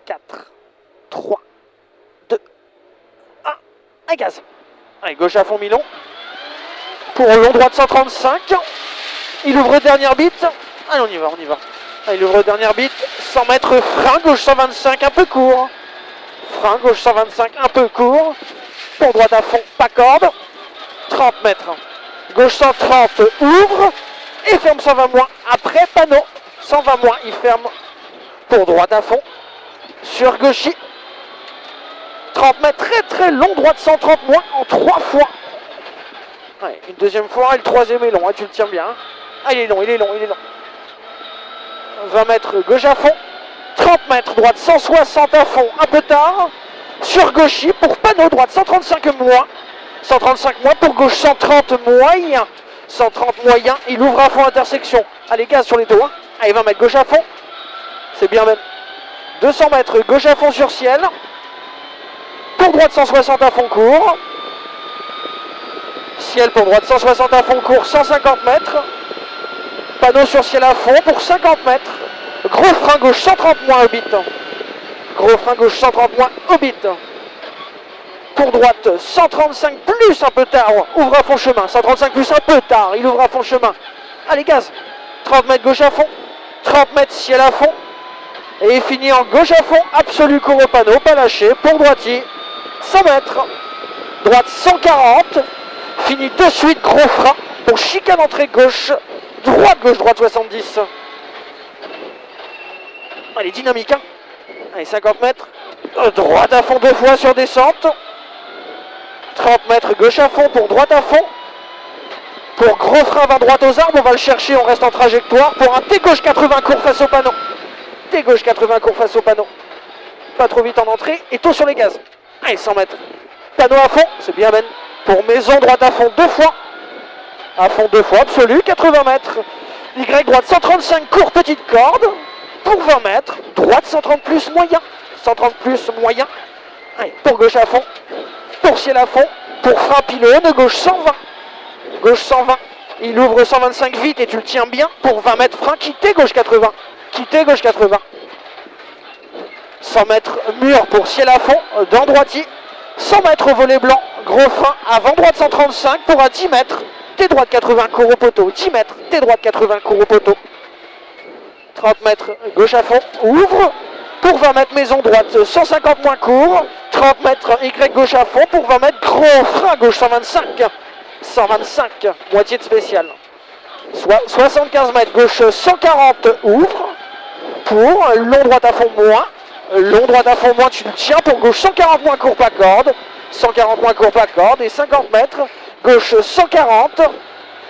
4, 3, 2, 1, à gaz. Allez, gauche à fond Milon. Pour long droit de 135. Il ouvre dernière bite. Allez, on y va, on y va. Allez, il ouvre dernière bite. 100 mètres, frein, gauche 125, un peu court. Frein, gauche 125, un peu court. Pour droite à fond, pas corde. 30 mètres. Gauche 130, ouvre. Et ferme 120 moins. Après, panneau. 120 moins, il ferme. Pour droite à fond. Sur gauchy. 30 mètres, très très long, droite 130 moins en 3 fois. Ouais, une deuxième fois et le troisième est long, hein, tu le tiens bien. Hein. Ah, il est long, il est long, il est long. 20 mètres, gauche à fond. 30 mètres, droite 160 à fond, un peu tard. Sur gauchy pour panneau, droite 135 moins. 135 moins pour gauche 130 moyen. 130 moyen, il ouvre à fond intersection. Allez, gaz sur les dos. Hein. Allez, 20 mètres, gauche à fond. C'est bien même. 200 mètres, gauche à fond sur ciel. Pour droite 160 à fond court. Ciel pour droite 160 à fond court, 150 mètres. Panneau sur ciel à fond pour 50 mètres. Gros frein gauche 130 moins au bit. Gros frein gauche 130 moins au bit. Pour droite 135 plus un peu tard. Ouvre à fond chemin. 135 plus un peu tard. Il ouvre à fond chemin. Allez, gaz. 30 mètres gauche à fond. 30 mètres ciel à fond. Et il finit en gauche à fond. Absolu court au panneau. Pas lâché. Pour droitier. 100 mètres. Droite 140. Finit de suite gros frein. Pour chicane entrée gauche. Droite gauche droite 70. Allez, dynamique. Hein. Allez, 50 mètres. Droite à fond 2 fois sur descente. 30 mètres gauche à fond pour droite à fond. Pour gros frein 20 droite aux arbres, on va le chercher, on reste en trajectoire. Pour un T gauche 80 court face au panneau. T gauche 80 court face au panneau. Pas trop vite en entrée et tôt sur les gaz. Allez, 100 mètres. Panneau à fond, c'est bien Ben. Pour maison droite à fond 2 fois. À fond 2 fois, absolu, 80 mètres. Y droite 135 court, petite corde. Pour 20 mètres. Droite 130 plus moyen. 130 plus moyen. Allez, pour gauche à fond. Pour ciel à fond. Pour frein pylône, gauche 120. Gauche 120. Il ouvre 125 vite et tu le tiens bien. Pour 20 mètres, frein, quitter gauche 80. Quitter gauche 80. 100 mètres, mur pour ciel à fond, dans droitier. 100 mètres au volet blanc, gros frein, avant droite 135 pour à 10 mètres. T droite 80 court au poteau. 10 mètres, T droite 80 court au poteau. 30 mètres, gauche à fond, ouvre. Pour 20 mètres, maison droite, 150 moins court. 30 mètres, Y gauche à fond. Pour 20 mètres, gros frein, gauche 125. 125, moitié de spécial. 75 mètres, gauche 140, ouvre. Pour long droite à fond moins. Long droite à fond moins, tu le tiens. Pour gauche 140 moins court, pas corde. 140 moins court, pas corde. Et 50 mètres, gauche 140.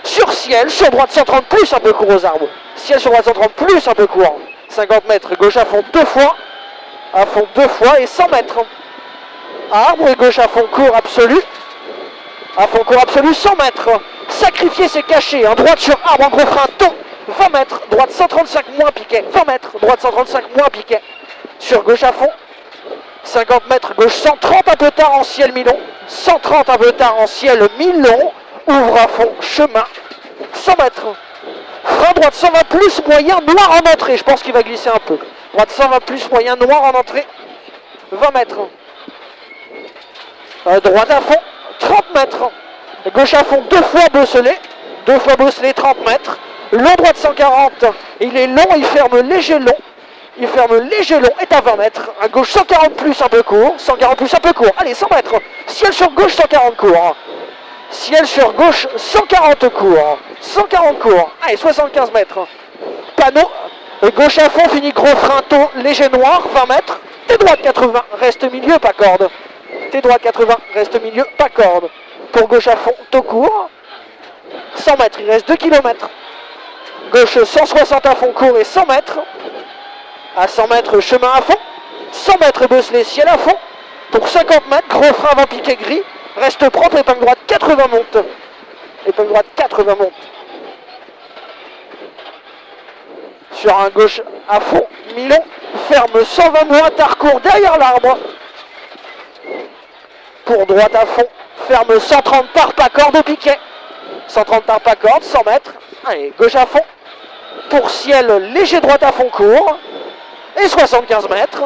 Sur ciel, sur droite 130 plus, un peu court aux arbres. Ciel sur droite 130 plus, un peu court. 50 mètres, gauche à fond 2 fois. À fond 2 fois et 100 mètres. Arbre et gauche à fond court absolu. À fond court absolu, 100 mètres. Sacrifier, c'est caché. Hein. Droite sur arbre, en gros frein, tôt. 20 mètres. Droite 135 moins piquet. 20 mètres. Droite 135 moins piquet. Sur gauche à fond. 50 mètres. Gauche 130 un peu tard en ciel mi-long. 130 un peu tard en ciel mi-long. Ouvre à fond, chemin. 100 mètres. Frein droite 120 plus, moyen, noir en entrée. Je pense qu'il va glisser un peu. Droite 120 plus, moyen, noir en entrée. 20 mètres. Droite à fond. 30 mètres. Gauche à fond 2 fois bosselé. 2 fois bosselé 30 mètres. Long droite 140. Il est long, il ferme léger long. Il ferme léger long, est à 20 mètres. À gauche 140 plus un peu court. 140 plus un peu court. Allez, 100 mètres. Ciel sur gauche 140 court. Ciel sur gauche 140 court. 140 court. Allez, 75 mètres. Panneau. Gauche à fond, fini gros frein tôt, léger noir, 20 mètres. T droite 80, reste milieu, pas corde. T droite 80, reste milieu, pas corde. Pour gauche à fond, tôt court. 100 mètres, il reste 2 km. Gauche 160 à fond court et 100 mètres. À 100 mètres, chemin à fond. 100 mètres, bosselé, ciel à fond. Pour 50 mètres, gros frein avant piqué gris. Reste propre, épingle droite 80 monte. Épingle droite 80 monte. Sur un gauche à fond, mi-long. Ferme 120 moins, tard court derrière l'arbre. Pour droite à fond, ferme 130 tard, pas corde au piquet. 130 tard, pas corde, 100 mètres. Allez, gauche à fond. Pour ciel, léger droite à fond court. Et 75 mètres.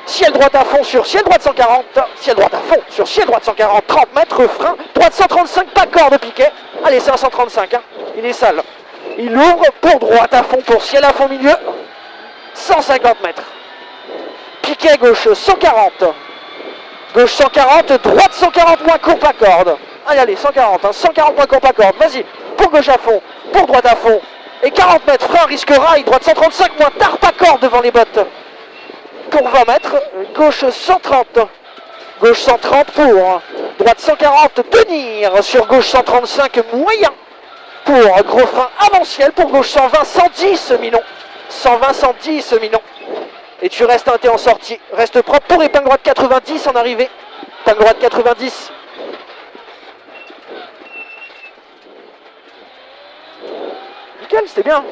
Ciel droite à fond sur ciel droite 140. Ciel droite à fond sur ciel droite 140. 30 mètres, frein. Droite 135, pas corde piquet. Allez, c'est un 135. Hein. Il est sale. Il ouvre pour droite à fond pour ciel à fond milieu. 150 mètres. Piquet gauche 140. Gauche 140, droite 140 moins court, pas corde. Allez, allez, 140. Hein. 140 moins court, pas corde. Vas-y. Pour gauche à fond. Pour droite à fond. Et 40 mètres, frein, risque rail. Droite 135 moins tard, pas corde devant les bottes. Pour 20 mètres, gauche 130, gauche 130 pour, droite 140, tenir sur gauche 135, moyen, pour gros frein avant ciel, pour gauche 120, 110 Minon, 120, 110 Minon, et tu restes un T en sortie, reste propre pour épingle droite 90 en arrivée, épingle droite 90. Nickel, c'était bien.